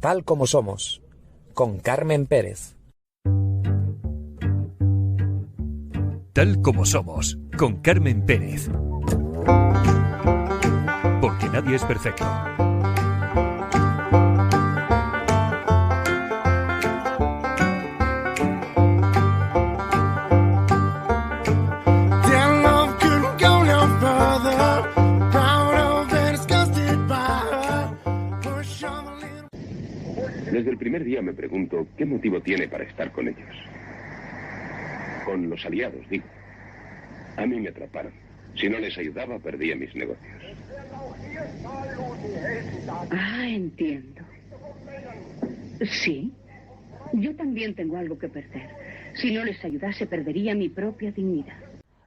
Tal como somos, con Carmen Pérez. Tal como somos, con Carmen Pérez. Porque nadie es perfecto. Desde el primer día me pregunto qué motivo tiene para estar con ellos. Con los aliados, digo. A mí me atraparon. Si no les ayudaba, perdía mis negocios. Ah, entiendo. Sí, yo también tengo algo que perder. Si no les ayudase, perdería mi propia dignidad.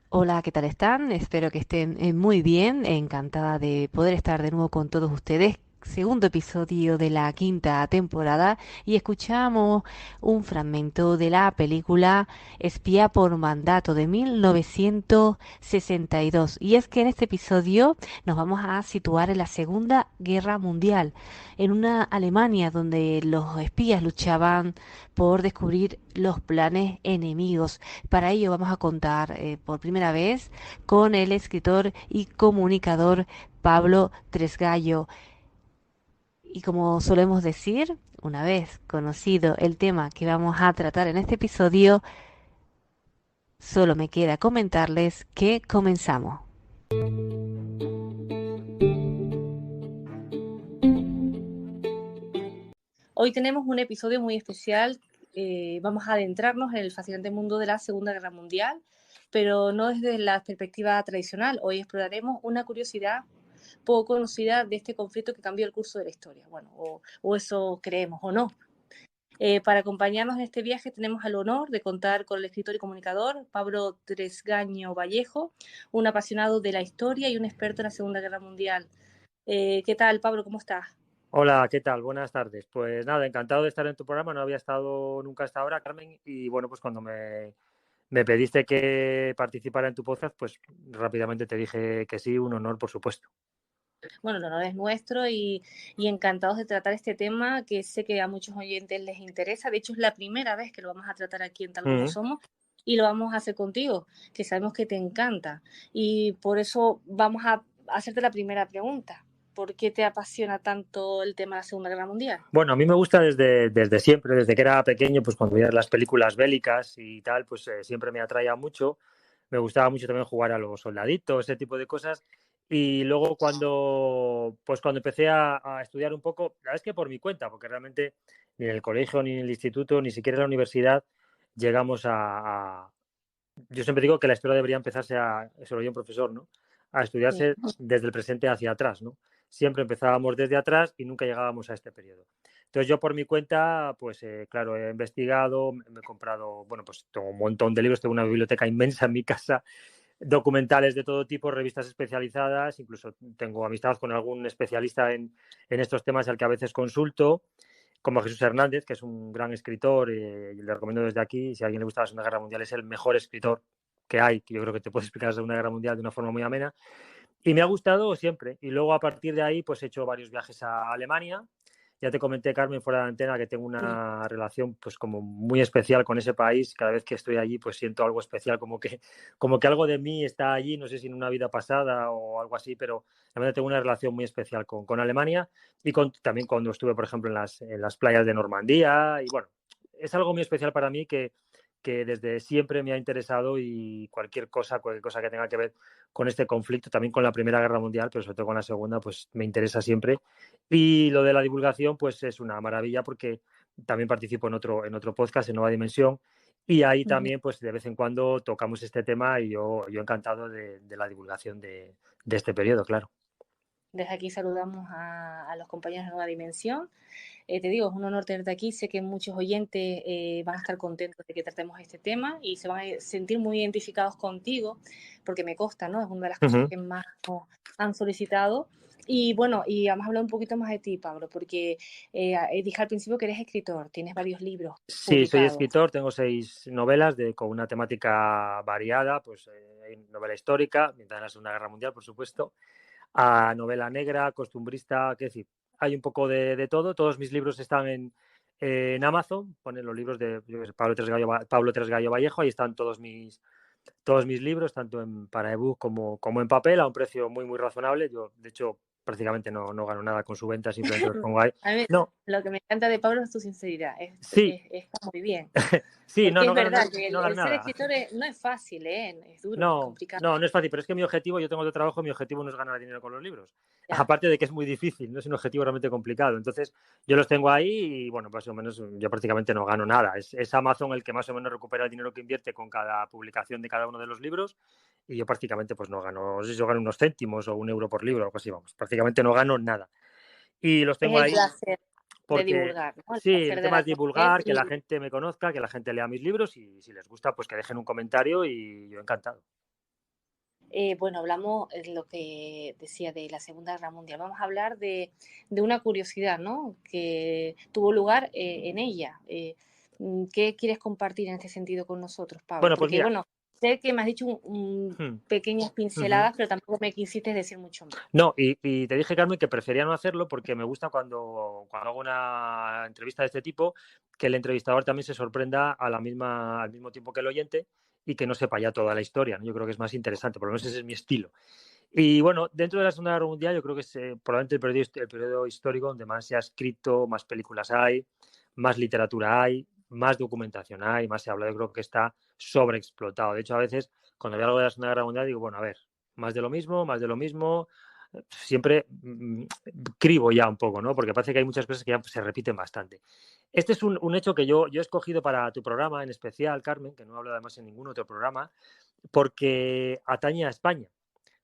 Hola, ¿qué tal están? Espero que estén muy bien. Encantada de poder estar de nuevo con todos ustedes. Segundo episodio de la quinta temporada y escuchamos un fragmento de la película Espía por mandato de 1962. Y es que en este episodio nos vamos a situar en la Segunda Guerra Mundial, en una Alemania donde los espías luchaban por descubrir los planes enemigos. Para ello vamos a contar por primera vez con el escritor y comunicador Pablo Tresgallo. Y como solemos decir, una vez conocido el tema que vamos a tratar en este episodio, solo me queda comentarles que comenzamos. Hoy tenemos un episodio muy especial. Vamos a adentrarnos en el fascinante mundo de la Segunda Guerra Mundial, pero no desde la perspectiva tradicional. Hoy exploraremos una curiosidad poco conocida de este conflicto que cambió el curso de la historia. Bueno, o eso creemos o no. Para acompañarnos en este viaje tenemos el honor de contar con el escritor y comunicador Pablo Tresgaño Vallejo, un apasionado de la historia y un experto en la Segunda Guerra Mundial. ¿Qué tal, Pablo? ¿Cómo estás? Hola, ¿qué tal? Buenas tardes. Pues nada, encantado de estar en tu programa. No había estado nunca hasta ahora, Carmen, y bueno, pues cuando me pediste que participara en tu podcast, pues rápidamente te dije que sí, un honor, por supuesto. Bueno, el honor es nuestro y encantados de tratar este tema que sé que a muchos oyentes les interesa. De hecho, es la primera vez que lo vamos a tratar aquí en Tal Como Somos y lo vamos a hacer contigo, que sabemos que te encanta. Y por eso vamos a hacerte la primera pregunta. ¿Por qué te apasiona tanto el tema de la Segunda Guerra Mundial? Bueno, a mí me gusta desde siempre, desde que era pequeño, pues cuando veía las películas bélicas y tal, pues siempre me atraía mucho. Me gustaba mucho también jugar a los soldaditos, ese tipo de cosas. Y luego cuando empecé a estudiar un poco, la verdad es que por mi cuenta, porque realmente ni en el colegio, ni en el instituto, ni siquiera en la universidad llegamos Yo siempre digo que la historia debería empezarse eso lo oía un profesor, ¿no? A estudiarse desde el presente hacia atrás, ¿no? Siempre empezábamos desde atrás y nunca llegábamos a este periodo. Entonces yo por mi cuenta, pues claro, he investigado, me he comprado, bueno, pues tengo un montón de libros, tengo una biblioteca inmensa en mi casa, documentales de todo tipo, revistas especializadas, incluso tengo amistad con algún especialista en estos temas al que a veces consulto, como Jesús Hernández, que es un gran escritor, y le recomiendo desde aquí, si a alguien le gusta la Segunda Guerra Mundial, es el mejor escritor que hay, que yo creo que te puede explicar la Segunda Guerra Mundial de una forma muy amena. Y me ha gustado siempre. Y luego a partir de ahí pues he hecho varios viajes a Alemania. Ya te comenté, Carmen, fuera de la antena, que tengo una relación pues como muy especial con ese país. Cada vez que estoy allí pues siento algo especial, como que algo de mí está allí, no sé si en una vida pasada o algo así, pero realmente tengo una relación muy especial con Alemania y también cuando estuve, por ejemplo, en las playas de Normandía. Y bueno, es algo muy especial para mí que desde siempre me ha interesado, y cualquier cosa que tenga que ver con este conflicto, también con la Primera Guerra Mundial, pero sobre todo con la Segunda, pues me interesa siempre. Y lo de la divulgación, pues es una maravilla, porque también participo en otro podcast, en Nueva Dimensión, y ahí también, pues de vez en cuando tocamos este tema, y yo encantado de la divulgación de este periodo, claro. Desde aquí saludamos a los compañeros de Nueva Dimensión. Te digo, es un honor tenerte aquí. Sé que muchos oyentes van a estar contentos de que tratemos este tema y se van a sentir muy identificados contigo, porque me consta, ¿no? Es una de las cosas que más nos han solicitado. Y bueno, y vamos a hablar un poquito más de ti, Pablo, porque dije al principio que eres escritor, tienes varios libros Sí, publicados. soy escritor, tengo 6 novelas con una temática variada, pues hay novela histórica, mientras en la Segunda Guerra Mundial, por supuesto, a novela negra, costumbrista, qué decir, hay un poco de todo. Todos mis libros están en Amazon, ponen los libros de Pablo Tresgallo Vallejo, ahí están todos mis libros, tanto para ebook como en papel, a un precio muy, muy razonable. Yo, de hecho, prácticamente no gano nada con su venta, simplemente los pongo ahí. A mí, No, lo que me encanta de Pablo es tu sinceridad. sí, Está muy bien. sí, Porque es gano verdad que no gano el ser nada. escritor no es fácil, es duro, es No complicado. es fácil, pero es que mi objetivo, yo tengo otro trabajo, mi objetivo no es ganar dinero con los libros. Ya. Aparte de que es muy difícil, no es un objetivo realmente complicado. Entonces, yo los tengo ahí y, bueno, más o menos yo prácticamente no gano nada. Es Amazon el que más o menos recupera el dinero que invierte con cada publicación de cada uno de los libros y yo prácticamente pues no gano, no sé si yo gano unos céntimos o €1 por libro o algo así, vamos. Prácticamente no gano nada. Y los Es tengo el ahí placer de porque, divulgar, ¿no? El sí, placer el de tema la es divulgar, que la comunicación gente me conozca, que la gente lea mis libros y si les gusta, pues que dejen un comentario y yo encantado. bueno, hablamos de lo que decía de la Segunda Guerra Mundial. Vamos a hablar de una curiosidad, ¿no? Que tuvo lugar en ella. ¿Qué quieres compartir en este sentido con nosotros, Pablo? Bueno, pues Porque, mira. bueno, sé que me has dicho pequeñas pinceladas, pero tampoco me quisiste decir mucho más. No, y te dije, Carmen, que prefería no hacerlo porque me gusta cuando hago una entrevista de este tipo, que el entrevistador también se sorprenda al mismo tiempo que el oyente y que no sepa ya toda la historia, ¿no? Yo creo que es más interesante, por lo menos ese es mi estilo. Y bueno, dentro de la Segunda Guerra Mundial yo creo que es probablemente el periodo histórico donde más se ha escrito, más películas hay, más literatura hay, más documentación hay, más se habla. Yo creo que está sobreexplotado. De hecho, a veces cuando veo algo de la Segunda Guerra Mundial digo, bueno, a ver, más de lo mismo. Siempre cribo ya un poco, ¿no? Porque parece que hay muchas cosas que ya se repiten bastante. Este es un hecho que yo he escogido para tu programa en especial, Carmen, que no hablo además en ningún otro programa, porque atañe a España.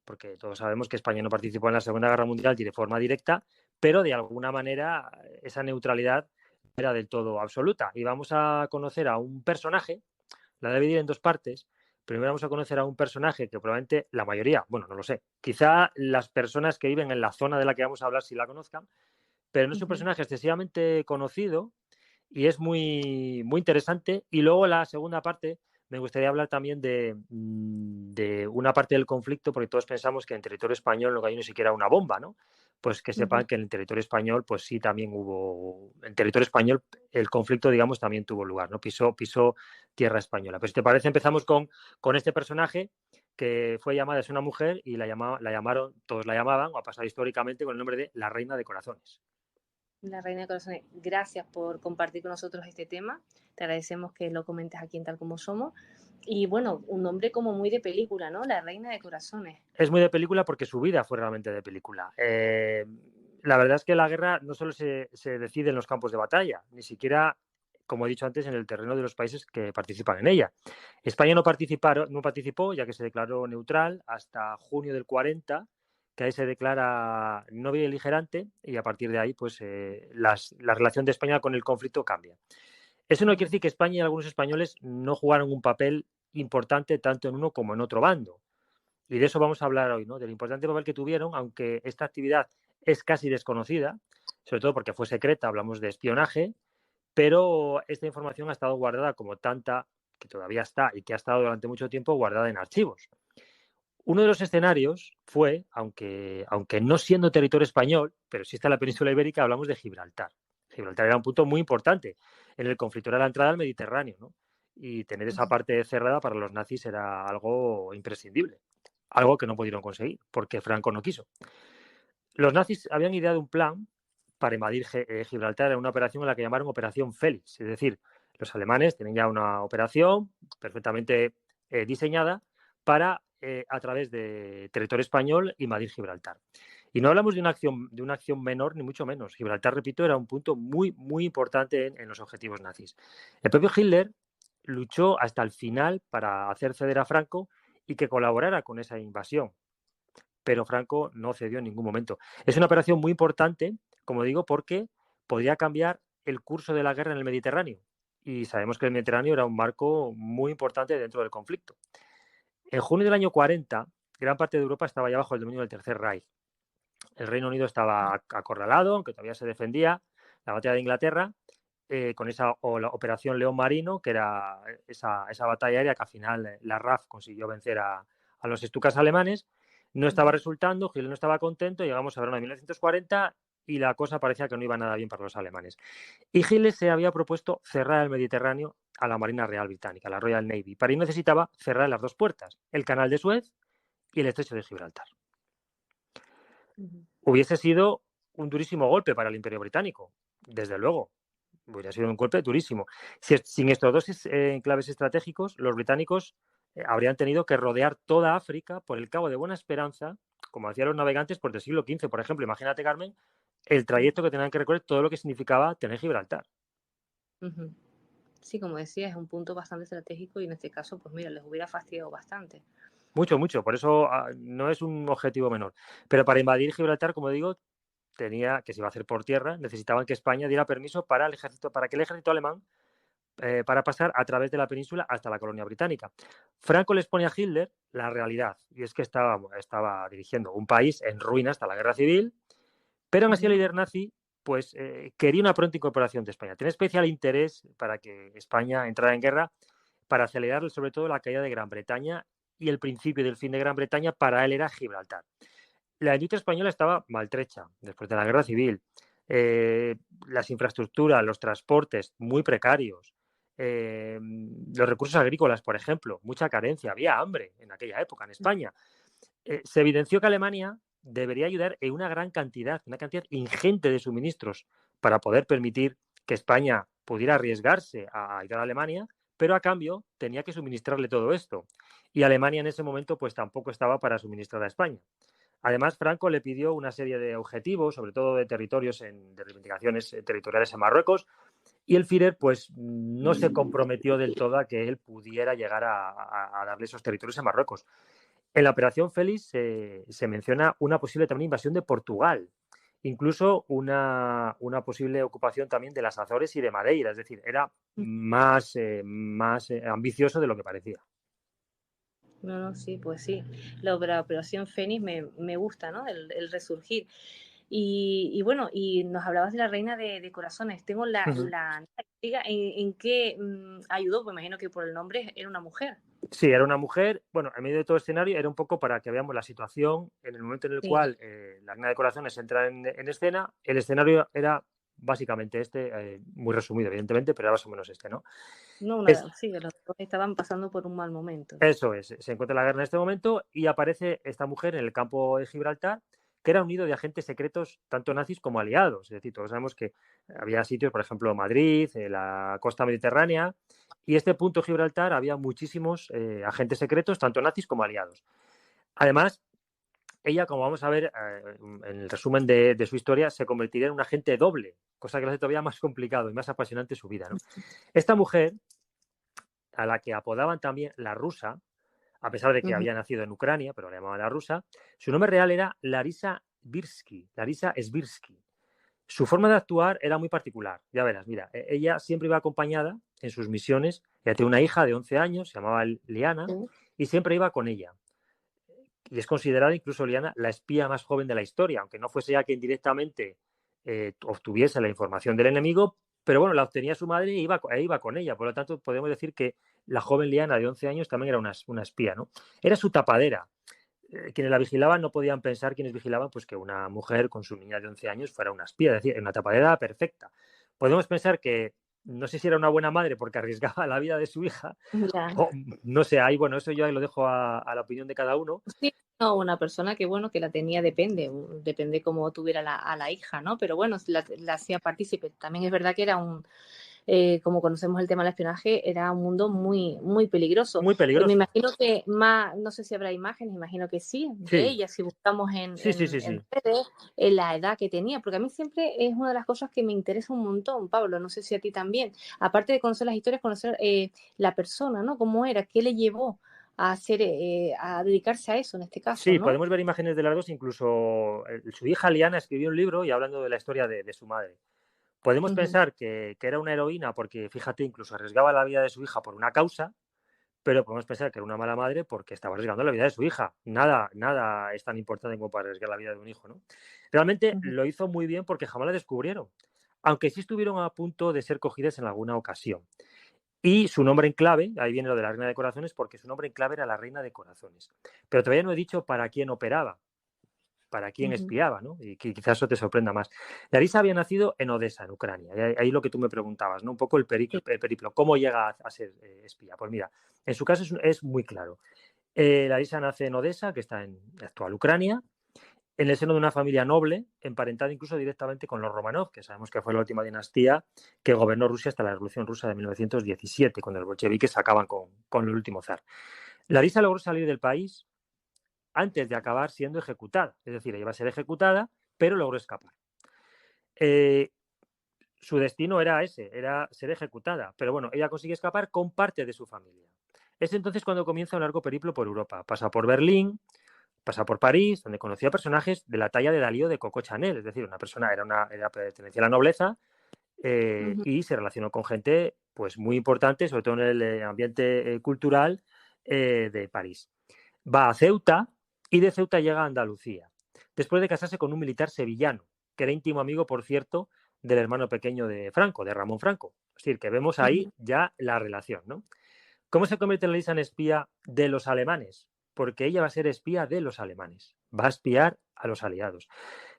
Porque todos sabemos que España no participó en la Segunda Guerra Mundial de forma directa, pero de alguna manera esa neutralidad era del todo absoluta. Y vamos a conocer a un personaje, la voy a dividir en dos partes. Primero vamos a conocer a un personaje que probablemente la mayoría, bueno, no lo sé, quizá las personas que viven en la zona de la que vamos a hablar sí la conozcan, pero no es un personaje excesivamente conocido y es muy, muy interesante. Y luego la segunda parte me gustaría hablar también de una parte del conflicto, porque todos pensamos que en territorio español no hay ni siquiera una bomba, ¿no? Pues que sepan que en el territorio español, pues sí, también hubo, en territorio español el conflicto, digamos, también tuvo lugar, ¿no? Pisó tierra española. Pues si te parece, empezamos con este personaje que fue llamada, es una mujer y la llamaron, todos la llamaban, o ha pasado históricamente con el nombre de la Reina de Corazones. La Reina de Corazones, gracias por compartir con nosotros este tema. Te agradecemos que lo comentes aquí en Tal Como Somos. Y bueno, un nombre como muy de película, ¿no? La Reina de Corazones. Es muy de película porque su vida fue realmente de película. La verdad es que la guerra no solo se decide en los campos de batalla, ni siquiera, como he dicho antes, en el terreno de los países que participan en ella. España no participó, ya que se declaró neutral hasta junio del 40, que ahí se declara no beligerante y a partir de ahí pues la relación de España con el conflicto cambia. Eso no quiere decir que España y algunos españoles no jugaron un papel importante tanto en uno como en otro bando. Y de eso vamos a hablar hoy, ¿no? Del importante papel que tuvieron, aunque esta actividad es casi desconocida, sobre todo porque fue secreta, hablamos de espionaje, pero esta información ha estado guardada como tanta, que todavía está y que ha estado durante mucho tiempo guardada en archivos. Uno de los escenarios fue, aunque no siendo territorio español, pero sí está en la península ibérica, hablamos de Gibraltar. Gibraltar era un punto muy importante en el conflicto, era la entrada al Mediterráneo, ¿no? Y tener esa parte cerrada para los nazis era algo imprescindible, algo que no pudieron conseguir, porque Franco no quiso. Los nazis habían ideado un plan para invadir Gibraltar en una operación en la que llamaron Operación Félix, es decir, los alemanes tienen ya una operación perfectamente diseñada para, a través de territorio español, invadir Gibraltar. Y no hablamos de una acción menor, ni mucho menos. Gibraltar, repito, era un punto muy, muy importante en los objetivos nazis. El propio Hitler luchó hasta el final para hacer ceder a Franco y que colaborara con esa invasión. Pero Franco no cedió en ningún momento. Es una operación muy importante, como digo, porque podría cambiar el curso de la guerra en el Mediterráneo. Y sabemos que el Mediterráneo era un marco muy importante dentro del conflicto. En junio del año 40, gran parte de Europa estaba ya bajo el dominio del Tercer Reich. El Reino Unido estaba acorralado, aunque todavía se defendía. La batalla de Inglaterra, con la Operación León Marino, que era esa batalla aérea que al final la RAF consiguió vencer a los Stukas alemanes, no estaba resultando, Hitler no estaba contento, llegamos a verano de 1940 y la cosa parecía que no iba nada bien para los alemanes. Y Hitler se había propuesto cerrar el Mediterráneo a la Marina Real Británica, a la Royal Navy. Para ello necesitaba cerrar las dos puertas, el Canal de Suez y el Estrecho de Gibraltar. Hubiese sido un durísimo golpe para el Imperio Británico, desde luego. Hubiera sido un golpe durísimo. Sin estos dos enclaves estratégicos, los británicos habrían tenido que rodear toda África por el Cabo de Buena Esperanza, como hacían los navegantes por el siglo XV, por ejemplo. Imagínate, Carmen, el trayecto que tenían que recorrer, todo lo que significaba tener Gibraltar. Sí, como decía, es un punto bastante estratégico y en este caso, pues mira, les hubiera fastidiado bastante. Mucho, mucho. Por eso no es un objetivo menor. Pero para invadir Gibraltar, como digo, tenía que se iba a hacer por tierra, necesitaban que España diera permiso para que el ejército alemán para pasar a través de la península hasta la colonia británica. Franco les pone a Hitler la realidad, y es que estaba dirigiendo un país en ruinas hasta la guerra civil, pero aún así el líder nazi pues, quería una pronta incorporación de España. Tenía especial interés para que España entrara en guerra para acelerar sobre todo la caída de Gran Bretaña, y el principio del fin de Gran Bretaña para él era Gibraltar. La industria española estaba maltrecha después de la guerra civil. Las infraestructuras, los transportes muy precarios, los recursos agrícolas, por ejemplo, mucha carencia, había hambre en aquella época en España. Se evidenció que Alemania debería ayudar en una cantidad ingente de suministros para poder permitir que España pudiera arriesgarse a ayudar a Alemania, pero a cambio tenía que suministrarle todo esto. Y Alemania en ese momento pues tampoco estaba para suministrar a España. Además, Franco le pidió una serie de objetivos, sobre todo de territorios, de reivindicaciones territoriales en Marruecos, y el Führer pues no se comprometió del todo a que él pudiera llegar a darle esos territorios a Marruecos. En la Operación Félix se menciona una posible también invasión de Portugal, incluso una posible ocupación también de las Azores y de Madeira, es decir, era más ambicioso de lo que parecía. No, sí, pues sí. La Operación Fénix me gusta, ¿no? El resurgir. Y bueno, y nos hablabas de la reina de corazones. Tengo la intriga en qué ayudó, pues imagino que por el nombre era una mujer. Sí, era una mujer. Bueno, en medio de todo el escenario era un poco para que veamos la situación en el momento en el cual la reina de corazones entra en escena. El escenario era básicamente muy resumido, evidentemente, pero era más o menos este, ¿no? Sí, los dos estaban pasando por un mal momento. Eso es, se encuentra la guerra en este momento y aparece esta mujer en el campo de Gibraltar, que era un nido de agentes secretos, tanto nazis como aliados. Es decir, todos sabemos que había sitios, por ejemplo, Madrid, la costa mediterránea, y este punto Gibraltar había muchísimos agentes secretos, tanto nazis como aliados. Además, ella, como vamos a ver en el resumen de su historia, se convertiría en un agente doble, cosa que lo hace todavía más complicado y más apasionante su vida, ¿no? Esta mujer, a la que apodaban también la rusa, a pesar de que había nacido en Ucrania, pero la llamaban la rusa, su nombre real era Larisa Svirsky. Su forma de actuar era muy particular. Ya verás, mira, ella siempre iba acompañada en sus misiones. Ella tiene una hija de 11 años, se llamaba Liana, y siempre iba con ella. Y es considerada incluso Liana la espía más joven de la historia, aunque no fuese ella quien directamente obtuviese la información del enemigo, pero bueno, la obtenía su madre e iba con ella. Por lo tanto, podemos decir que la joven Liana de 11 años también era una espía, ¿no? Era su tapadera. Quienes la vigilaban no podían pensar, quienes vigilaban, pues que una mujer con su niña de 11 años fuera una espía, es decir, una tapadera perfecta. Podemos pensar que no sé si era una buena madre porque arriesgaba la vida de su hija, o, no sé, ahí, bueno, eso yo ahí lo dejo a la opinión de cada uno. Sí, no, una persona que, bueno, que la tenía depende cómo tuviera a la hija, ¿no? Pero bueno, la hacía partícipe. También es verdad que era como conocemos el tema del espionaje, era un mundo muy, muy peligroso. Muy peligroso. Me imagino que no sé si habrá imágenes, imagino que sí, de ella, si buscamos en redes, en la edad que tenía, porque a mí siempre es una de las cosas que me interesa un montón, Pablo, no sé si a ti también. Aparte de conocer las historias, conocer la persona, ¿no? Cómo era, qué le llevó a dedicarse a eso en este caso. Sí, ¿no? Podemos ver imágenes de las dos, incluso su hija Liana escribió un libro y hablando de la historia de su madre. Podemos pensar que era una heroína porque, fíjate, incluso arriesgaba la vida de su hija por una causa, pero podemos pensar que era una mala madre porque estaba arriesgando la vida de su hija. Nada es tan importante como para arriesgar la vida de un hijo, ¿no? Realmente lo hizo muy bien porque jamás la descubrieron, aunque sí estuvieron a punto de ser cogidas en alguna ocasión. Y su nombre en clave, ahí viene lo de la reina de corazones, porque su nombre en clave era la reina de corazones. Pero todavía no he dicho para quién operaba. para quién espiaba, ¿no? Y quizás eso te sorprenda más. Larisa había nacido en Odessa, en Ucrania. Y ahí lo que tú me preguntabas, ¿no? Un poco el periplo, ¿cómo llega a ser espía? Pues mira, en su caso es muy claro. Larisa nace en Odessa, que está en actual Ucrania, en el seno de una familia noble, emparentada incluso directamente con los Romanov, que sabemos que fue la última dinastía que gobernó Rusia hasta la Revolución Rusa de 1917, cuando los bolcheviques acaban con el último zar. Larisa logró salir del país antes de acabar siendo ejecutada. Es decir, ella iba a ser ejecutada, pero logró escapar. Su destino era ese, era ser ejecutada. Pero bueno, ella consigue escapar con parte de su familia. Es entonces cuando comienza un largo periplo por Europa. Pasa por Berlín, pasa por París, donde conoció a personajes de la talla de Dalí o de Coco Chanel. Es decir, una persona pertenecía a la nobleza y se relacionó con gente pues, muy importante, sobre todo en el ambiente cultural de París. Va a Ceuta y de Ceuta llega a Andalucía, después de casarse con un militar sevillano, que era íntimo amigo, por cierto, del hermano pequeño de Franco, de Ramón Franco. Es decir, que vemos ahí ya la relación, ¿no? ¿Cómo se convierte Larisa en espía de los alemanes? Porque ella va a ser espía de los alemanes, va a espiar a los aliados.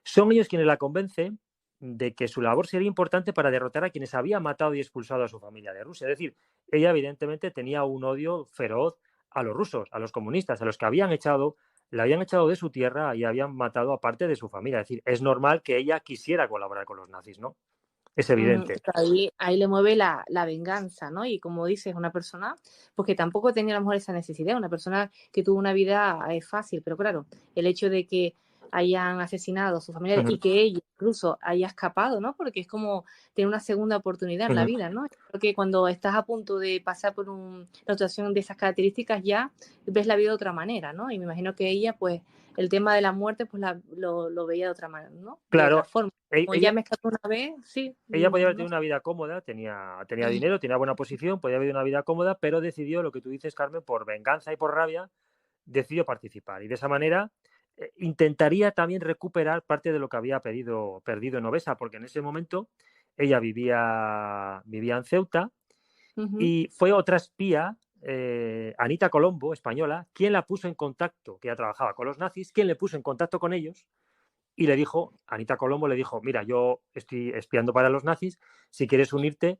Son ellos quienes la convencen de que su labor sería importante para derrotar a quienes habían matado y expulsado a su familia de Rusia. Es decir, ella evidentemente tenía un odio feroz a los rusos, a los comunistas, a los que la habían echado de su tierra y habían matado a parte de su familia. Es decir, es normal que ella quisiera colaborar con los nazis, ¿no? Es evidente. Ahí le mueve la venganza, ¿no? Y como dices, una persona, pues que tampoco tenía a lo mejor esa necesidad, una persona que tuvo una vida fácil, pero claro, el hecho de que hayan asesinado a sus familiares y que ella incluso haya escapado, ¿no? Porque es como tener una segunda oportunidad en la vida, ¿no? Creo que cuando estás a punto de pasar por una situación de esas características ya ves la vida de otra manera, ¿no? Y me imagino que ella, pues, el tema de la muerte, pues lo veía de otra manera, ¿no? Claro. De otra forma. Como ya me escapó una vez, sí. Ella podía haber tenido una vida cómoda, tenía dinero, tenía buena posición, podía haber tenido una vida cómoda, pero decidió, lo que tú dices, Carmen, por venganza y por rabia, decidió participar. Y de esa manera intentaría también recuperar parte de lo que había perdido en Odessa, porque en ese momento ella vivía en Ceuta y fue otra espía, Anita Colombo, española, quien la puso en contacto, que ya trabajaba con los nazis, quien le puso en contacto con ellos. Y le dijo, Anita Colombo le dijo, mira, yo estoy espiando para los nazis, si quieres unirte.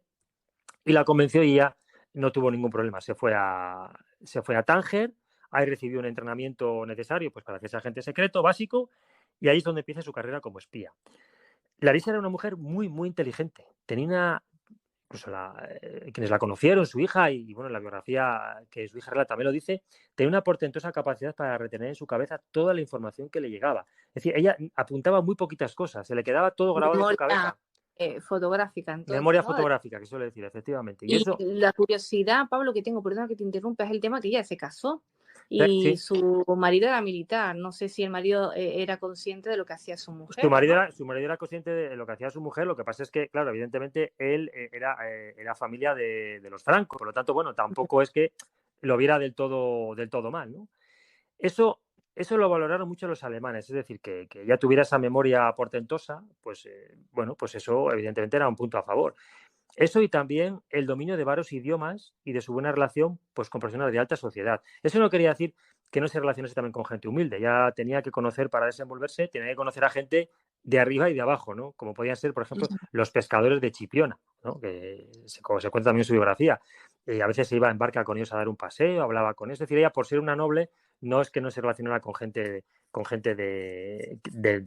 Y la convenció y ella no tuvo ningún problema. Se fue a Tánger, ahí recibió un entrenamiento necesario pues, para hacerse agente secreto básico y ahí es donde empieza su carrera como espía. Larisa era una mujer muy, muy inteligente. Tenía incluso quienes la conocieron, su hija, y bueno, la biografía que su hija relata también lo dice, tenía una portentosa capacidad para retener en su cabeza toda la información que le llegaba. Es decir, ella apuntaba muy poquitas cosas, se le quedaba todo grabado en su cabeza. Fotográfica, entonces. Memoria fotográfica, que suele decir, efectivamente. Y eso... la curiosidad, Pablo, que tengo, perdona que te interrumpa, es el tema que ella se casó. Y sí. Su marido era militar. No sé si el marido era consciente de lo que hacía su mujer. Su marido era consciente de lo que hacía su mujer. Lo que pasa es que, claro, evidentemente él era familia de los Franco. Por lo tanto, bueno, tampoco es que lo viera del todo mal, ¿no? Eso lo valoraron mucho los alemanes. Es decir, que ella tuviera esa memoria portentosa, pues, bueno, pues eso evidentemente era un punto a favor. Eso y también el dominio de varios idiomas y de su buena relación pues, con personas de alta sociedad. Eso no quería decir que no se relacionase también con gente humilde. Ya tenía que conocer, para desenvolverse, tenía que conocer a gente de arriba y de abajo, ¿no? Como podían ser, por ejemplo, los pescadores de Chipiona, ¿no? Que se cuenta también en su biografía. A veces se iba en barca con ellos a dar un paseo, hablaba con ellos. Es decir, ella, por ser una noble, no es que no se relacionara con gente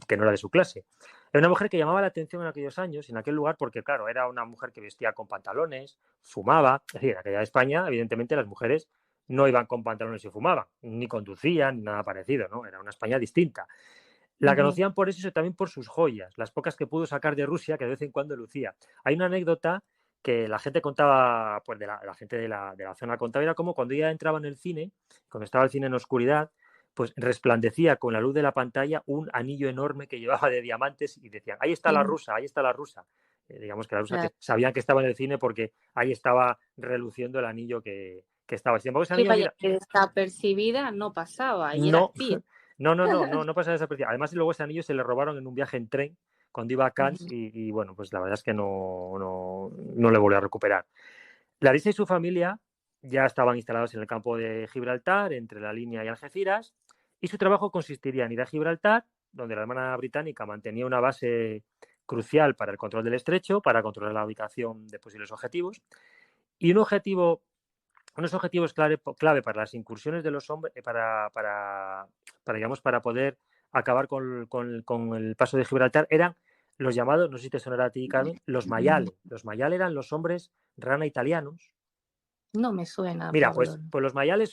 que no era de su clase. Era una mujer que llamaba la atención en aquellos años, en aquel lugar, porque, claro, era una mujer que vestía con pantalones, fumaba. Es decir, en aquella España, evidentemente, las mujeres no iban con pantalones y fumaban, ni conducían, ni nada parecido, ¿no? Era una España distinta. La conocían por eso y también por sus joyas, las pocas que pudo sacar de Rusia, que de vez en cuando lucía. Hay una anécdota que la gente contaba, pues la gente de la zona contaba, era como cuando ella entraba en el cine, cuando estaba el cine en oscuridad, pues resplandecía con la luz de la pantalla un anillo enorme que llevaba de diamantes y decían, ahí está la rusa, ahí está la rusa. Digamos que la rusa, claro, que sabían que estaba en el cine porque ahí estaba reluciendo el anillo que estaba. Sin embargo, ese anillo, vaya, desapercibida no pasaba. Y no, no pasaba desapercibida. Además, luego ese anillo se le robaron en un viaje en tren cuando iba a Cannes y bueno, pues la verdad es que no le volvió a recuperar. Larisa y su familia ya estaban instalados en el campo de Gibraltar, entre la línea y Algeciras, y su trabajo consistiría en ir a Gibraltar, donde la Armada Británica mantenía una base crucial para el control del estrecho, para controlar la ubicación de posibles objetivos, y unos objetivos clave para las incursiones de los hombres, digamos, para poder acabar con el paso de Gibraltar, eran los llamados, no sé si te sonará a ti, Carmen, los Mayale. Los Mayale eran los hombres rana italianos. No me suena, Mira, Pablo. pues los Mayale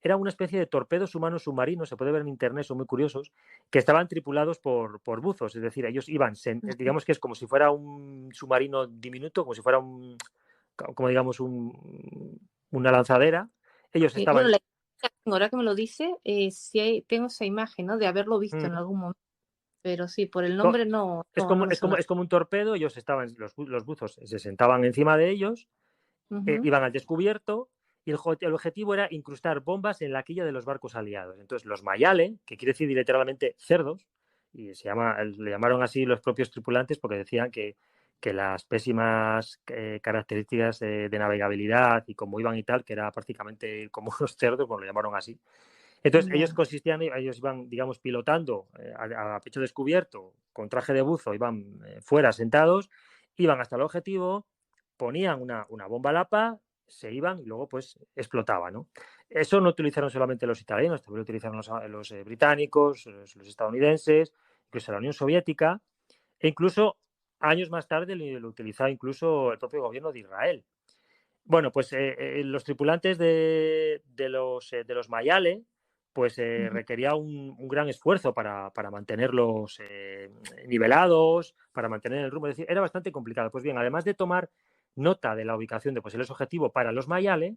eran una especie de torpedos humanos submarinos, se puede ver en internet, son muy curiosos, que estaban tripulados por buzos, es decir, ellos iban, digamos que es como si fuera un submarino diminuto, como si fuera como digamos una lanzadera. Ellos estaban... Bueno, ahora que me lo dice, sí tengo esa imagen, ¿no? De haberlo visto en algún momento, pero sí, por el nombre no. Es como un torpedo, ellos estaban, los buzos se sentaban encima de ellos, iban al descubierto, y el objetivo era incrustar bombas en la quilla de los barcos aliados. Entonces, los Mayale, que quiere decir literalmente cerdos, y le llamaron así los propios tripulantes porque decían que las pésimas características de navegabilidad y cómo iban y tal, que era prácticamente como unos cerdos, pues lo llamaron así. Entonces, ellos iban, digamos, pilotando a pecho descubierto, con traje de buzo, iban fuera sentados, iban hasta el objetivo, ponían una bomba lapa, se iban y luego pues explotaba, ¿no? Eso no utilizaron solamente los italianos, también lo utilizaron los británicos, los estadounidenses, incluso la Unión Soviética, e incluso años más tarde lo utilizaba incluso el propio gobierno de Israel. Bueno, pues los tripulantes de los Mayale pues requería un gran esfuerzo para mantenerlos nivelados, para mantener el rumbo. Es decir, era bastante complicado. Pues bien, además de tomar nota de la ubicación de posibles objetivos para los Mayale,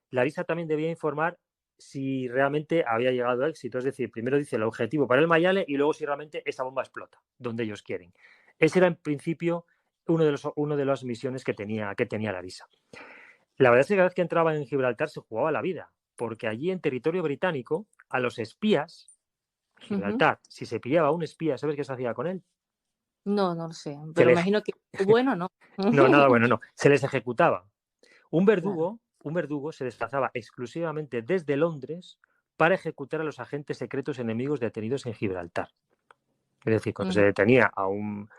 la ARISA también debía informar si realmente había llegado a éxito. Es decir, primero dice el objetivo para el Mayale y luego si realmente esa bomba explota, donde ellos quieren. Ese era en principio una de las misiones que tenía la ARISA. La verdad es que cada vez que entraba en Gibraltar se jugaba la vida, porque allí en territorio británico, a los espías, Gibraltar, si se pillaba a un espía, ¿sabes qué se hacía con él? No lo sé, pero imagino que bueno, ¿no? No, nada bueno, no. Se les ejecutaba. Un verdugo se desplazaba exclusivamente desde Londres para ejecutar a los agentes secretos enemigos detenidos en Gibraltar. Es decir, cuando se detenía a un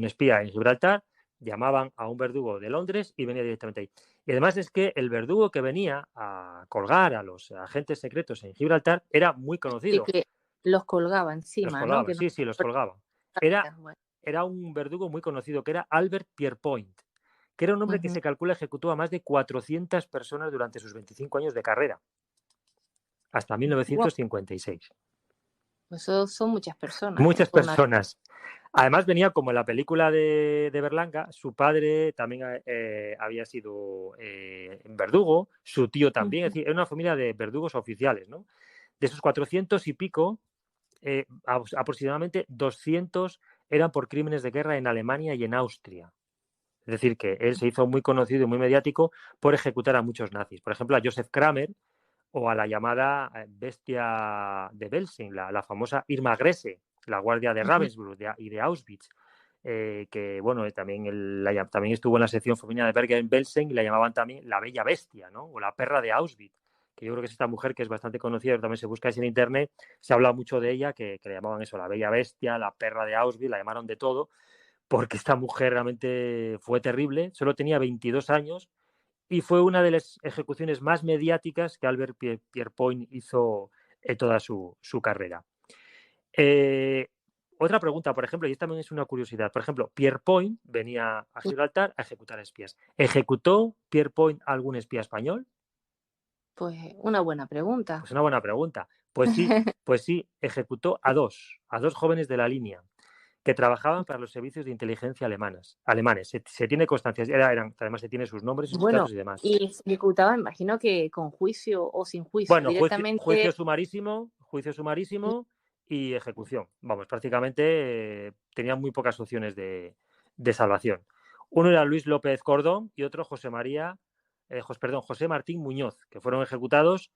espía en Gibraltar, llamaban a un verdugo de Londres y venía directamente ahí. Y además es que el verdugo que venía a colgar a los agentes secretos en Gibraltar era muy conocido. Y que los colgaba encima, los colgaba, ¿no? Sí, los colgaba. Era un verdugo muy conocido, que era Albert Pierrepoint, que era un hombre que se calcula ejecutó a más de 400 personas durante sus 25 años de carrera, hasta 1956. Pues eso son muchas personas. Muchas personas. Además venía, como en la película de Berlanga, su padre también había sido verdugo, su tío también, es decir, era una familia de verdugos oficiales, ¿no? De esos 400 y pico, aproximadamente 200 eran por crímenes de guerra en Alemania y en Austria. Es decir, que él se hizo muy conocido y muy mediático por ejecutar a muchos nazis. Por ejemplo, a Joseph Kramer o a la llamada bestia de Belsen, la famosa Irma Grese, la guardia de Ravensbrück y de Auschwitz, que bueno, también estuvo en la sección femenina de Bergen-Belsen y la llamaban también la bella bestia, ¿no? O la perra de Auschwitz, que yo creo que es esta mujer que es bastante conocida, también se busca en internet, se habla mucho de ella, que le llamaban eso, la bella bestia, la perra de Auschwitz, la llamaron de todo, porque esta mujer realmente fue terrible, solo tenía 22 años y fue una de las ejecuciones más mediáticas que Albert Pierrepoint hizo en toda su carrera. Otra pregunta, por ejemplo, y esta también es una curiosidad. Por ejemplo, Pierrepoint venía a Gibraltar a ejecutar espías. ¿Ejecutó Pierrepoint algún espía español? Pues una buena pregunta. Pues una buena pregunta. Pues sí, ejecutó a dos jóvenes de la línea que trabajaban para los servicios de inteligencia alemanes. Se tiene constancia, además se tiene sus nombres y sus datos y demás. Y ejecutaba, imagino que con juicio o sin juicio. Bueno, directamente... juicio sumarísimo y ejecución. Vamos, prácticamente tenían muy pocas opciones de salvación. Uno era Luis López Cordón y otro José Martín Muñoz, que fueron ejecutados,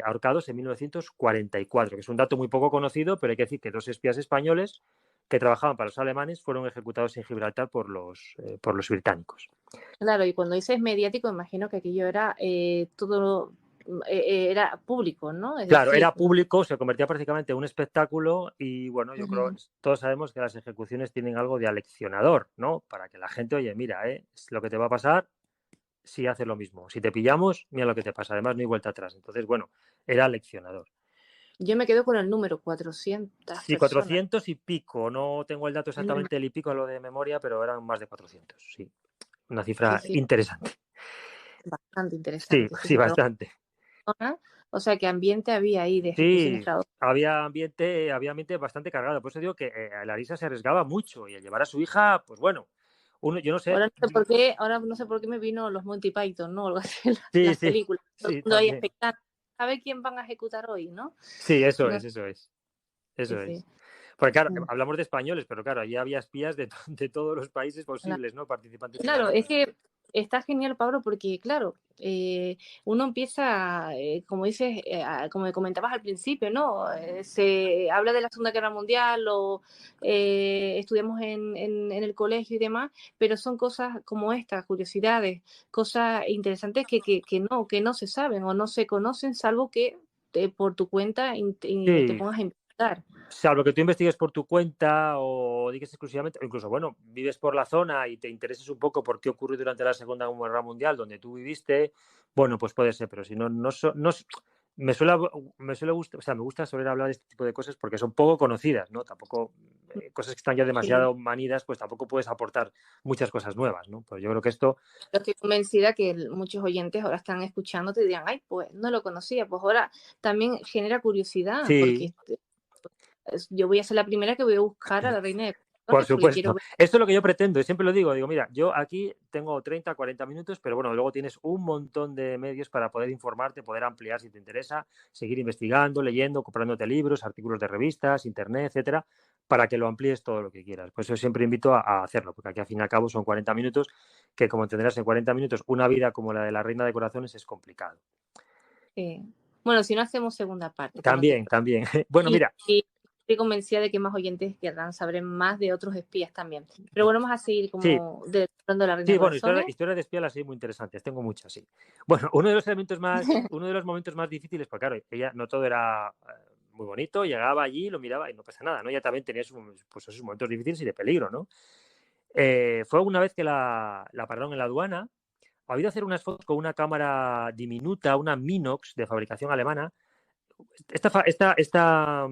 ahorcados en 1944, que es un dato muy poco conocido, pero hay que decir que dos espías españoles que trabajaban para los alemanes fueron ejecutados en Gibraltar por los británicos. Claro, y cuando dices mediático, imagino que aquello era todo era público, ¿no? Es Claro, decir, era público, se convertía prácticamente en un espectáculo y bueno, yo creo ujú. que todos sabemos que las ejecuciones tienen algo de aleccionador, ¿no? Para que la gente, oye, mira, es lo que te va a pasar si haces lo mismo. Si te pillamos, mira lo que te pasa. Además, no hay vuelta atrás. Entonces, bueno, era aleccionador. Yo me quedo con el número 400 Sí, personas. 400 y pico. No tengo el dato Es lo exactamente del y pico a lo de memoria, pero eran más de 400. Sí, una Sí, cifra sí, interesante. bastante Sí, interesante. Sí, sí, sí, pero bastante. bueno, o sea, ¿qué ambiente había ahí de ejecución Sí, extraordinaria? había ambiente bastante cargado. Por eso digo que Larisa se arriesgaba mucho y al llevar a su hija, pues bueno, yo no sé. Ahora no sé por qué me vino los Monty Python, ¿no? Algo así, Sí, las sí, películas. Todo el sí, mundo ahí también. expectante. A ver quién van a ejecutar hoy, ¿no? Sí, eso No es, eso es, sé eso si. es. Porque claro, Mm, hablamos de españoles, pero claro, allí había espías de todos los países claro. posibles, ¿no? Participantes en la Claro, es guerra. que está genial, Pablo, porque claro, uno empieza, como dices, como me comentabas al principio, ¿no? Se habla de la Segunda Guerra Mundial o estudiamos en el colegio y demás, pero son cosas como estas, curiosidades, cosas interesantes que no se saben o no se conocen, salvo que por tu cuenta te Sí, pongas a investigar. salvo que tú investigues por tu cuenta o digas exclusivamente, o incluso, bueno, vives por la zona y te intereses un poco por qué ocurrió durante la Segunda Guerra Mundial, donde tú viviste, bueno, pues puede ser, pero si no, me suele gustar, o sea, me gusta soler hablar de este tipo de cosas porque son poco conocidas, ¿no? Tampoco, cosas que están ya Sí. demasiado manidas, pues tampoco puedes aportar muchas cosas nuevas, ¿no? Pues yo creo que esto, Estoy convencida que muchos oyentes ahora están escuchando y dirían, ay, pues no lo conocía, pues ahora también genera curiosidad, sí, porque yo voy a ser la primera que voy a buscar a la reina de por corazones, porque quiero supuesto. ver. Esto es lo que yo pretendo, y siempre lo digo, mira, yo aquí tengo 30, 40 minutos, pero bueno, luego tienes un montón de medios para poder informarte, poder ampliar si te interesa, seguir investigando, leyendo, comprándote libros, artículos de revistas, internet, etcétera, para que lo amplíes todo lo que quieras. Pues yo siempre invito a hacerlo, porque aquí al fin y al cabo son 40 minutos, que como entenderás en 40 minutos, una vida como la de la reina de corazones es complicado. Bueno, si no hacemos segunda parte, como te También, explico. también. Bueno, Y, mira, y estoy convencida de que más oyentes querrán saber más de otros espías también. Pero bueno, vamos a seguir sí, como hablando de la reina sí, de bueno, corazones. historia de espía así muy interesantes, tengo muchas, sí. Bueno, uno de los momentos más difíciles, pues claro, ella no todo era muy bonito, llegaba allí, lo miraba y no pasa nada, ¿no? Ella también tenía pues, esos momentos difíciles y de peligro, ¿no? Fue una vez que la pararon en la aduana, ha habido hacer unas fotos con una cámara diminuta, una Minox de fabricación alemana. Esta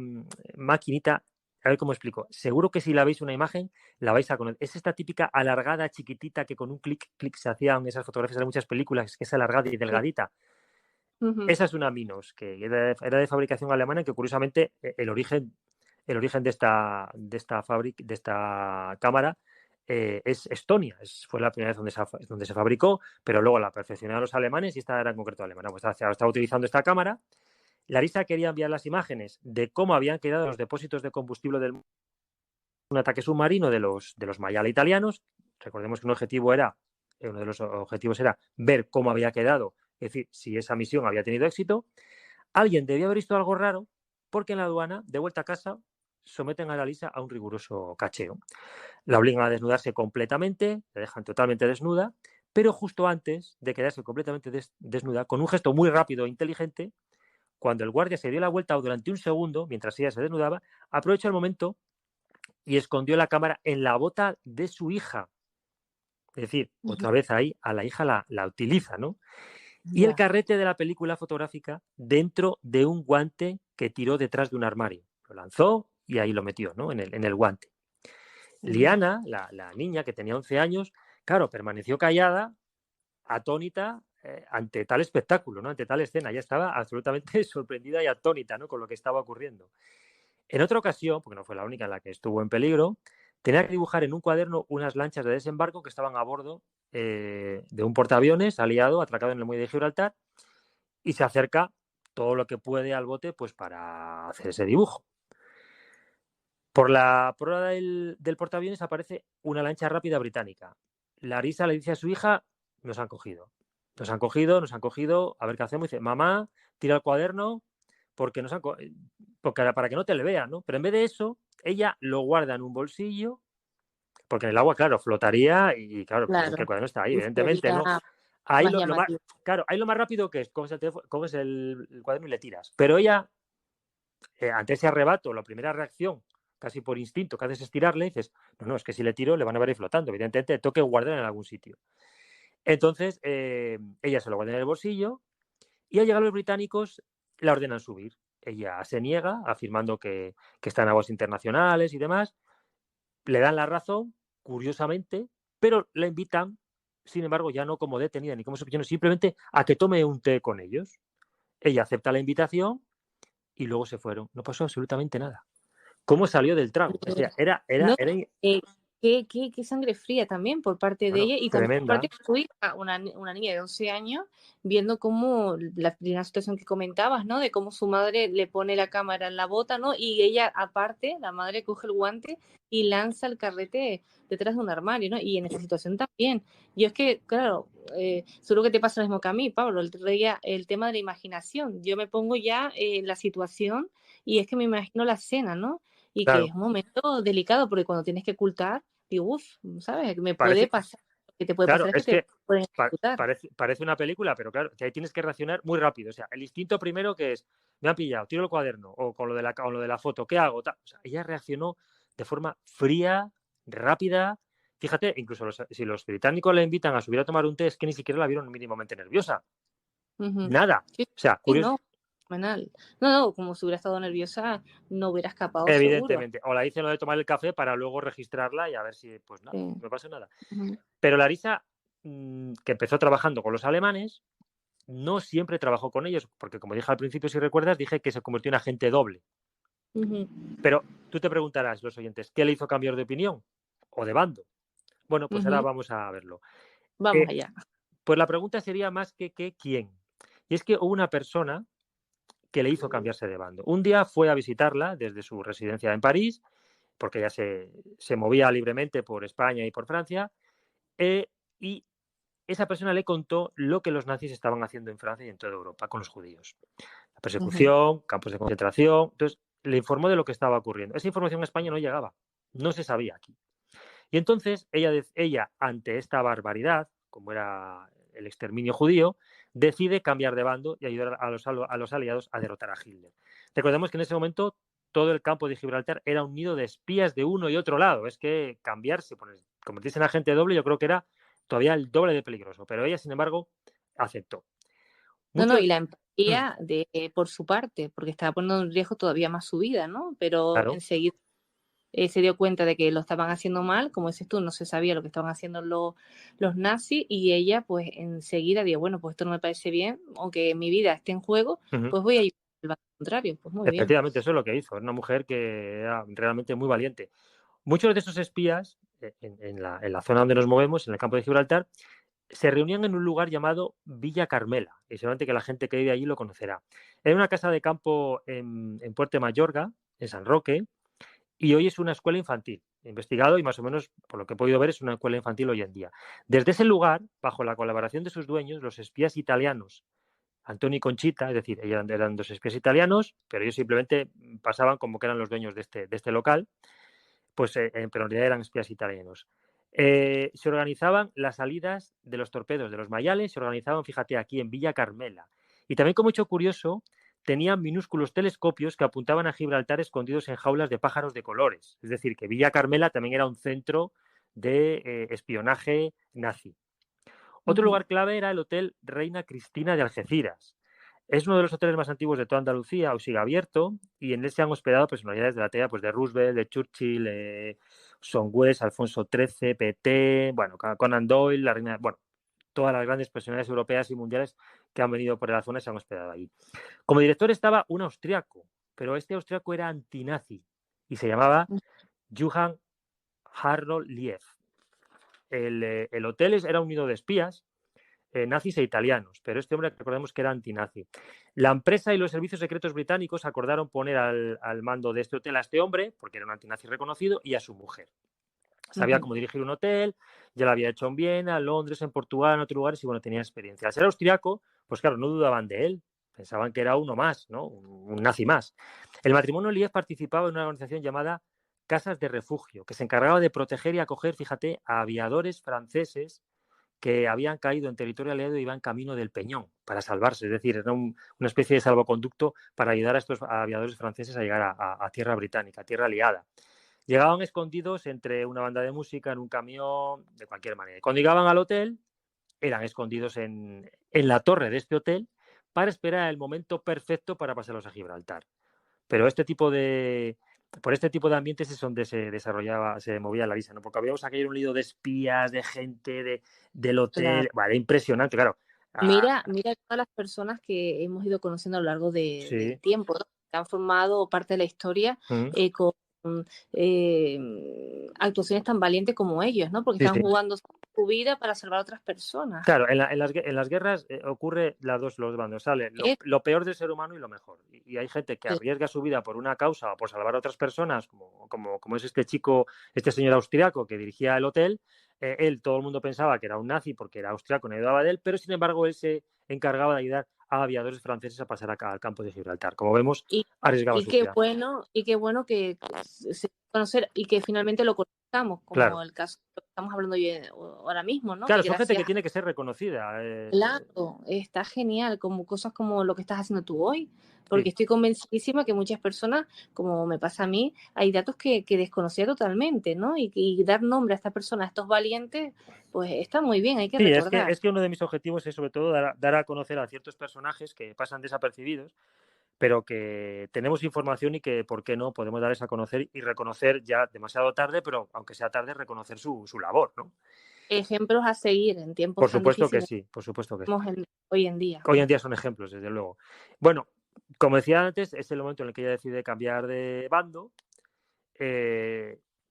maquinita, a ver cómo explico. Seguro que si la veis una imagen, la vais a conocer. Es esta típica alargada, chiquitita, que con un clic se hacían esas fotografías de muchas películas, que es alargada y delgadita. Ujú. Esa es una Minos, que era de fabricación alemana y que curiosamente el origen de esta cámara es Estonia. Fue la primera vez donde se fabricó, pero luego la perfeccionaron los alemanes y esta era en concreto alemana. Pues estaba utilizando esta cámara. Larisa quería enviar las imágenes de cómo habían quedado los depósitos de combustible del un ataque submarino de los Mayala italianos. Recordemos que uno de los objetivos era ver cómo había quedado, es decir, si esa misión había tenido éxito. Alguien debía haber visto algo raro porque en la aduana, de vuelta a casa, someten a Larisa a un riguroso cacheo. La obligan a desnudarse completamente, la dejan totalmente desnuda, pero justo antes de quedarse completamente desnuda, con un gesto muy rápido e inteligente, cuando el guardia se dio la vuelta durante un segundo, mientras ella se desnudaba, aprovechó el momento y escondió la cámara en la bota de su hija. Es decir, otra vez ahí a la hija la utiliza, ¿no? Y el Ya. carrete de la película fotográfica dentro de un guante que tiró detrás de un armario. Lo lanzó y ahí lo metió, ¿no? En el guante. Liana, la niña que tenía 11 años, claro, permaneció callada, atónita, ante tal espectáculo, ¿no? Ante tal escena. Ella estaba absolutamente sorprendida y atónita, ¿no? Con lo que estaba ocurriendo. En otra ocasión, porque no fue la única en la que estuvo en peligro, tenía que dibujar en un cuaderno unas lanchas de desembarco que estaban a bordo de un portaaviones aliado atracado en el muelle de Gibraltar y se acerca todo lo que puede al bote pues para hacer ese dibujo. Por la proa del portaaviones aparece una lancha rápida británica. Larisa le dice a su hija, nos han cogido, a ver qué hacemos. Dice, mamá, tira el cuaderno porque para que no te le vean, ¿no? Pero en vez de eso, ella lo guarda en un bolsillo, porque en el agua, claro, flotaría y claro, piensan que el Claro. cuaderno está ahí, Y evidentemente, ¿no? sería Ahí más lo más, llamativo. claro, ahí lo más rápido que es, coges el cuaderno y le tiras. Pero ella, ante ese arrebato, la primera reacción, casi por instinto, que haces es tirarle, y dices, no, es que si le tiro le van a ver ahí flotando. Evidentemente, tengo que guardar en algún sitio. Entonces, ella se lo guarda en el bolsillo y al llegar los británicos la ordenan subir. Ella se niega, afirmando que está en aguas internacionales y demás. Le dan la razón, curiosamente, pero la invitan, sin embargo, ya no como detenida ni como sospechosa, simplemente a que tome un té con ellos. Ella acepta la invitación y luego se fueron. No pasó absolutamente nada. ¿Cómo salió del trago? O sea, No, qué sangre fría también por parte de bueno, ella y también por tremenda. parte de su hija, una niña de 11 años, viendo cómo la primera situación que comentabas, ¿no? De cómo su madre le pone la cámara en la bota, ¿no? Y ella, aparte, la madre coge el guante y lanza el carrete detrás de un armario, ¿no? Y en esa situación también. Yo es que, claro, seguro que te pasa lo mismo que a mí, Pablo, el tema de la imaginación. Yo me pongo ya en la situación y es que me imagino la escena, ¿no? Y que Claro, es un momento delicado porque cuando tienes que ocultar, digo, uff, ¿sabes? Me puede parece, pasar. Lo que te puede claro, pasar es que es te que pueden ejecutar. parece una película, pero claro, que ahí tienes que reaccionar muy rápido. O sea, el instinto primero que es, me han pillado, tiro el cuaderno, o con lo de la foto, ¿qué hago? O sea, ella reaccionó de forma fría, rápida. Fíjate, incluso si los británicos la invitan a subir a tomar un té, es que ni siquiera la vieron mínimamente nerviosa. Ujú. Nada. Sí, O sea, sí, curioso. no, fenomenal. No, como si hubiera estado nerviosa, no hubiera escapado seguro. Evidentemente. O la hice lo de tomar el café para luego registrarla y a ver si, pues nada, Sí. no pasa nada. Ujú. Pero Larisa, que empezó trabajando con los alemanes, no siempre trabajó con ellos, porque como dije al principio, si recuerdas, dije que se convirtió en agente doble. Ujú. Pero tú te preguntarás, los oyentes, ¿qué le hizo cambiar de opinión o de bando? Bueno, pues ahora Ujú. vamos a verlo. Vamos allá. Pues la pregunta sería más que quién. Y es que hubo una persona que le hizo cambiarse de bando. Un día fue a visitarla desde su residencia en París, porque ella se movía libremente por España y por Francia, y esa persona le contó lo que los nazis estaban haciendo en Francia y en toda Europa con los judíos. La Ujú. persecución, campos de concentración. Entonces, le informó de lo que estaba ocurriendo. Esa información en España no llegaba, no se sabía aquí. Y entonces ella, ante esta barbaridad, como era el exterminio judío, decide cambiar de bando y ayudar a los aliados a derrotar a Hitler. Recordemos que en ese momento todo el campo de Gibraltar era un nido de espías de uno y otro lado. Es que cambiarse, convertirse en agente doble, yo creo que era todavía el doble de peligroso. Pero ella, sin embargo, aceptó. No, Muchos, y la empatía por su parte, porque estaba poniendo en riesgo todavía más su vida, ¿no? Pero claro, enseguida se dio cuenta de que lo estaban haciendo mal, como dices tú, no se sabía lo que estaban haciendo los nazis y ella pues enseguida dijo, bueno, pues esto no me parece bien, aunque mi vida esté en juego, pues voy a ir al bando contrario, pues muy bien. efectivamente, eso es lo que hizo. Era una mujer que era realmente muy valiente. Muchos de esos espías, en la zona donde nos movemos, en el campo de Gibraltar, se reunían en un lugar llamado Villa Carmela, y seguramente que la gente que vive allí lo conocerá. Era una casa de campo en Puerto Mayorga, en San Roque, y hoy es una escuela infantil. He investigado y más o menos, por lo que he podido ver, es una escuela infantil hoy en día. Desde ese lugar, bajo la colaboración de sus dueños, los espías italianos, Antonio y Conchita, es decir, eran dos espías italianos, pero ellos simplemente pasaban como que eran los dueños de este local, pues, pero en realidad eran espías italianos. Se organizaban las salidas de los torpedos de los Mayales, se organizaban, fíjate, aquí en Villa Carmela. Y también, como hecho curioso, tenían minúsculos telescopios que apuntaban a Gibraltar escondidos en jaulas de pájaros de colores. Es decir, que Villa Carmela también era un centro de espionaje nazi. Otro lugar clave era el Hotel Reina Cristina de Algeciras. Es uno de los hoteles más antiguos de toda Andalucía, aún sigue abierto, y en él se han hospedado personalidades de la talla pues, de Roosevelt, de Churchill, Son West, Alfonso XIII, PT, bueno, Conan Doyle, la reina, bueno, todas las grandes personalidades europeas y mundiales que han venido por la zona se han hospedado ahí. Como director estaba un austriaco, pero este austriaco era antinazi y se llamaba Johann Harold Lief. El hotel era un nido de espías, nazis e italianos, pero este hombre recordemos que era antinazi. La empresa y los servicios secretos británicos acordaron poner al mando de este hotel a este hombre, porque era un antinazi reconocido, y a su mujer. Sabía cómo dirigir un hotel, ya lo había hecho en Viena, en Londres, en Portugal, en otros lugares, y bueno, tenía experiencia. Al ser austriaco, pues claro, no dudaban de él, pensaban que era uno más, ¿no? Un nazi más. El matrimonio Lief participaba en una organización llamada Casas de Refugio, que se encargaba de proteger y acoger, fíjate, a aviadores franceses que habían caído en territorio aliado y iban camino del Peñón para salvarse. Es decir, era una especie de salvoconducto para ayudar a estos aviadores franceses a llegar a tierra británica, a tierra aliada. Llegaban escondidos entre una banda de música, en un camión, de cualquier manera. Y cuando llegaban al hotel, eran escondidos en la torre de este hotel para esperar el momento perfecto para pasarlos a Gibraltar. Pero por este tipo de ambientes es donde se movía Larisa, ¿no? Porque habíamos aquello un lío de espías, de gente del hotel, Claro. vale, impresionante, claro. Mira todas las personas que hemos ido conociendo a lo largo del tiempo, ¿no? Que han formado parte de la historia con actuaciones tan valientes como ellos, ¿no? Porque están jugando su vida para salvar a otras personas. Claro, en las guerras ocurre los dos bandos, sale lo peor del ser humano y lo mejor. Y hay gente que arriesga su vida por una causa o por salvar a otras personas, como es este señor austriaco que dirigía el hotel. Todo el mundo pensaba que era un nazi porque era austriaco, no ayudaba de él, pero sin embargo él se encargaba de ayudar a aviadores franceses a pasar al campo de Gibraltar. Como vemos, arriesgaba su vida. Y qué bueno que se conocer y que finalmente lo conozcamos, como el caso que estamos hablando ahora mismo, ¿no? Claro, son gente que tiene que ser reconocida. Claro, está genial, como cosas como lo que estás haciendo tú hoy, porque estoy convencidísima que muchas personas, como me pasa a mí, hay datos que desconocía totalmente, ¿no? Y dar nombre a estas personas, a estos valientes, pues está muy bien, hay que recordar. Es que uno de mis objetivos es sobre todo dar a conocer a ciertos personajes que pasan desapercibidos, pero que tenemos información y que, ¿por qué no?, podemos darles a conocer y reconocer ya demasiado tarde, pero aunque sea tarde, reconocer su labor, ¿no? Ejemplos a seguir en tiempos por supuesto tan que difíciles. sí, por supuesto que sí. Hoy en día. Hoy en día son ejemplos, desde luego. Bueno, como decía antes, es el momento en el que ella decide cambiar de bando.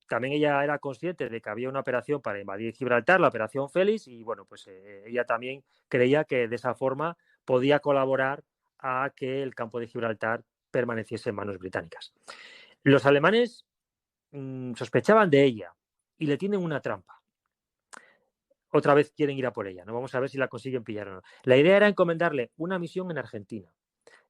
También ella era consciente de que había una operación para invadir Gibraltar, la operación Félix, y bueno, pues ella también creía que de esa forma podía colaborar a que el campo de Gibraltar permaneciese en manos británicas. Los alemanes sospechaban de ella y le tienen una trampa. Otra vez quieren ir a por ella, ¿no? Vamos a ver si la consiguen pillar o no. La idea era encomendarle una misión en Argentina.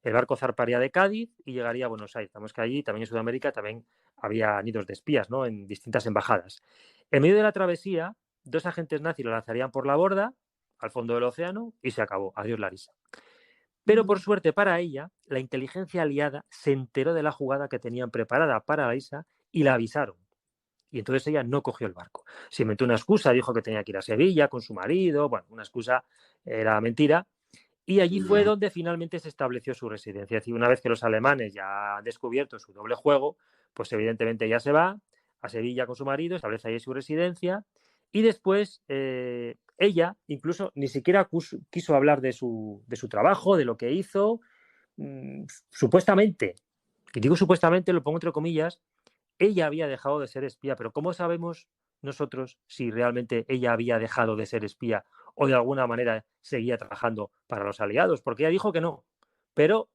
El barco zarparía de Cádiz y llegaría a Buenos Aires. Sabemos que allí, también en Sudamérica, también había nidos de espías, ¿no?, en distintas embajadas. En medio de la travesía, 2 agentes nazis la lanzarían por la borda, al fondo del océano, y se acabó. Adiós, Larisa. Pero por suerte para ella, la inteligencia aliada se enteró de la jugada que tenían preparada para Larisa y la avisaron. Y entonces ella no cogió el barco. Se inventó una excusa, dijo que tenía que ir a Sevilla con su marido. Bueno, una excusa, era mentira. Y allí fue donde finalmente se estableció su residencia. Es decir, una vez que los alemanes ya han descubierto su doble juego, pues evidentemente ella se va a Sevilla con su marido, establece allí su residencia y después ella incluso ni siquiera quiso hablar de su trabajo, de lo que hizo. Supuestamente, y digo supuestamente, lo pongo entre comillas, ella había dejado de ser espía, pero ¿cómo sabemos nosotros si realmente ella había dejado de ser espía o de alguna manera seguía trabajando para los aliados? Porque ella dijo que no. Pero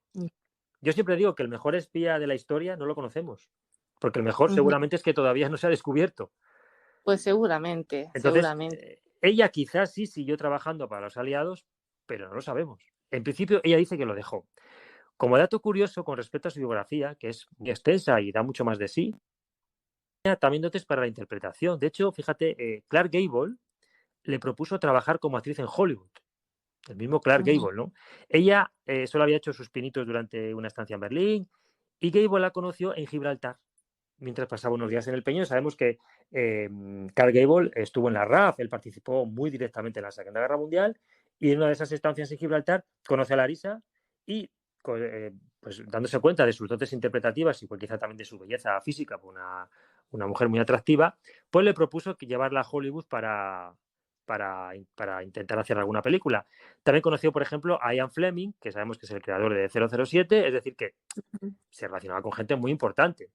yo siempre digo que el mejor espía de la historia no lo conocemos, porque el mejor seguramente es que todavía no se ha descubierto. Pues seguramente, Entonces, seguramente. Ella quizás sí siguió trabajando para los aliados, pero no lo sabemos. En principio, ella dice que lo dejó. Como dato curioso con respecto a su biografía, que es muy extensa y da mucho más de sí, también dotes para la interpretación. De hecho, fíjate, Clark Gable le propuso trabajar como actriz en Hollywood. El mismo Clark Gable, ¿no? Ella solo había hecho sus pinitos durante una estancia en Berlín y Gable la conoció en Gibraltar mientras pasaba unos días en el Peñón. Sabemos que Clark Gable estuvo en la RAF, él participó muy directamente en la Segunda Guerra Mundial y en una de esas estancias en Gibraltar conoce a Larisa y pues dándose cuenta de sus dotes interpretativas y pues quizá también de su belleza física, una mujer muy atractiva, pues le propuso que llevarla a Hollywood para intentar hacer alguna película. También conoció, por ejemplo, a Ian Fleming, que sabemos que es el creador de 007, es decir, que se relacionaba con gente muy importante.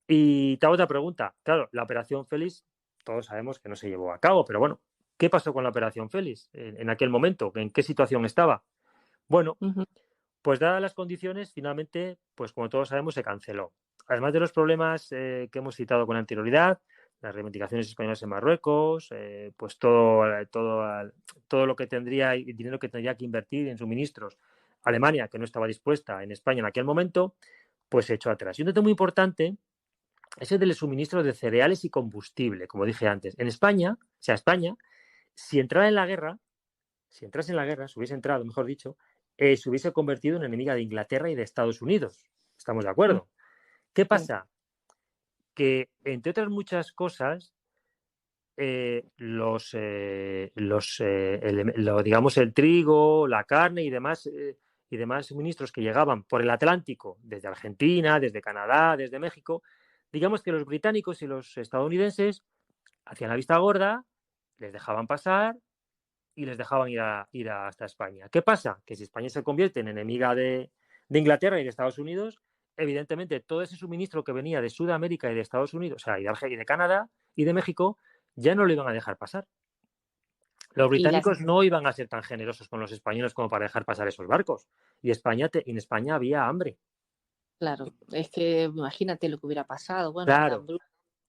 Y te hago otra pregunta. Claro, la Operación Félix, todos sabemos que no se llevó a cabo, pero bueno, ¿qué pasó con la Operación Félix en aquel momento? ¿En qué situación estaba? Bueno, pues dadas las condiciones, finalmente, pues como todos sabemos, se canceló. Además de los problemas que hemos citado con anterioridad, las reivindicaciones españolas en Marruecos, pues todo lo que tendría, el dinero que tendría que invertir en suministros, Alemania, que no estaba dispuesta en España en aquel momento, pues se echó atrás. Y un dato muy importante es el del suministro de cereales y combustible, como dije antes. En España, España si entrara en la guerra, si entrase en la guerra, si hubiese entrado, mejor dicho, se hubiese convertido en enemiga de Inglaterra y de Estados Unidos. ¿Estamos de acuerdo? ¿Qué pasa? Que, entre otras muchas cosas, digamos, el trigo, la carne y demás suministros que llegaban por el Atlántico, desde Argentina, desde Canadá, desde México, digamos que los británicos y los estadounidenses hacían la vista gorda, les dejaban pasar y les dejaban ir hasta España. ¿Qué pasa? Que si España se convierte en enemiga de Inglaterra y de Estados Unidos, evidentemente todo ese suministro que venía de Sudamérica y de Estados Unidos, o sea, y de Canadá y de México, ya no lo iban a dejar pasar. Los británicos no iban a ser tan generosos con los españoles como para dejar pasar esos barcos. Y en España había hambre. Claro, es que imagínate lo que hubiera pasado. Bueno, claro.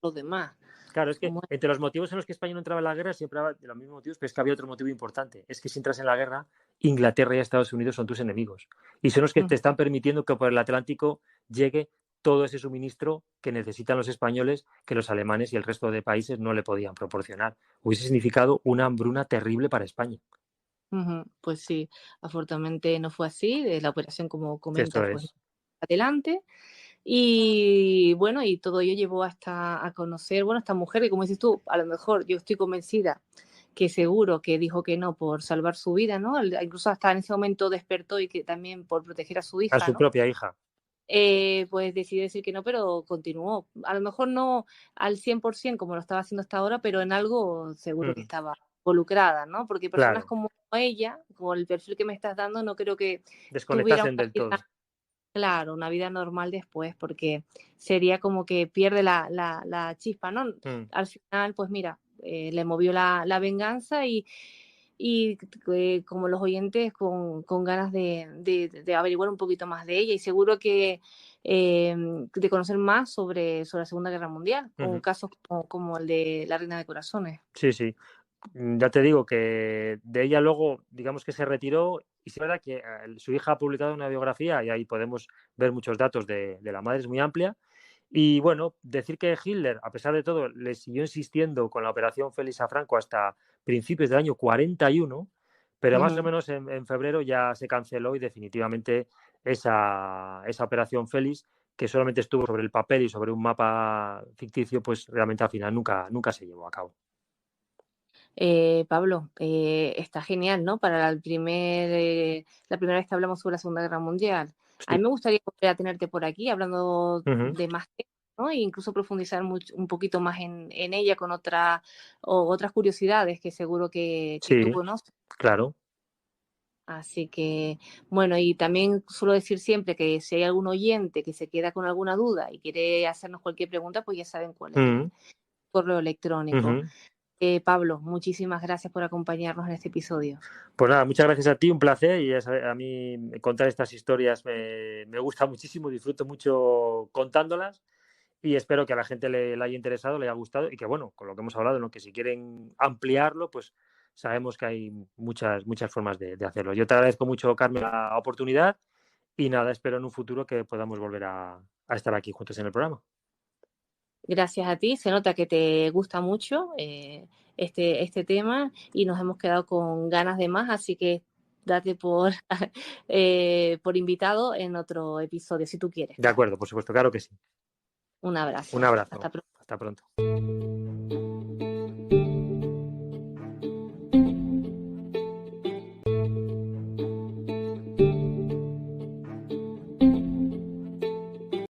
Los demás. Claro, es que entre los motivos en los que España no entraba en la guerra, siempre había de los mismos motivos, pero es que había otro motivo importante. Es que si entras en la guerra, Inglaterra y Estados Unidos son tus enemigos. Y son los que te están permitiendo que por el Atlántico llegue todo ese suministro que necesitan los españoles, que los alemanes y el resto de países no le podían proporcionar. Hubiese significado una hambruna terrible para España. Pues sí, afortunadamente no fue así. La operación, como comentas, pues adelante. Y bueno, y todo ello llevó hasta a conocer, bueno, esta mujer que, como dices tú, a lo mejor yo estoy convencida que seguro que dijo que no por salvar su vida, ¿no? Incluso hasta en ese momento despertó y que también por proteger a su hija, a su propia hija. Pues decidió decir que no, pero continuó. A lo mejor no al 100% como lo estaba haciendo hasta ahora, pero en algo seguro que estaba involucrada, ¿no? Porque personas como ella, como el perfil que me estás dando, no creo que desconectasen del todo. Claro, una vida normal después, porque sería como que pierde la chispa, ¿no? Al final, pues mira, le movió la venganza y como los oyentes con ganas de averiguar un poquito más de ella y seguro que de conocer más sobre la Segunda Guerra Mundial, con casos como el de la Reina de Corazones. Sí, sí. Ya te digo que de ella luego, digamos que se retiró y sí es verdad que su hija ha publicado una biografía y ahí podemos ver muchos datos de la madre, es muy amplia. Y bueno, decir que Hitler, a pesar de todo, le siguió insistiendo con la operación Félix a Franco hasta principios del año 41, pero más o menos en febrero ya se canceló y definitivamente esa operación Félix, que solamente estuvo sobre el papel y sobre un mapa ficticio, pues realmente al final nunca se llevó a cabo. Pablo, está genial, ¿no? Para la primera vez que hablamos sobre la Segunda Guerra Mundial. Sí. A mí me gustaría volver a tenerte por aquí hablando de más temas, ¿no? E incluso profundizar un poquito más en ella con otras curiosidades que seguro que tú conoces. Claro. Así que, bueno, y también suelo decir siempre que si hay algún oyente que se queda con alguna duda y quiere hacernos cualquier pregunta, pues ya saben cuál es el correo electrónico. Pablo, muchísimas gracias por acompañarnos en este episodio. Pues nada, muchas gracias a ti, un placer, y a mí contar estas historias me gusta muchísimo, disfruto mucho contándolas y espero que a la gente le haya interesado, le haya gustado y que bueno, con lo que hemos hablado, ¿no? Que si quieren ampliarlo, pues sabemos que hay muchas formas de hacerlo. Yo te agradezco mucho, Carmen, la oportunidad y nada, espero en un futuro que podamos volver a estar aquí juntos en el programa. Gracias a ti, se nota que te gusta mucho este tema y nos hemos quedado con ganas de más, así que date por invitado en otro episodio, si tú quieres. De acuerdo, por supuesto, claro que sí. Un abrazo. Un abrazo. Hasta pronto. Hasta pronto.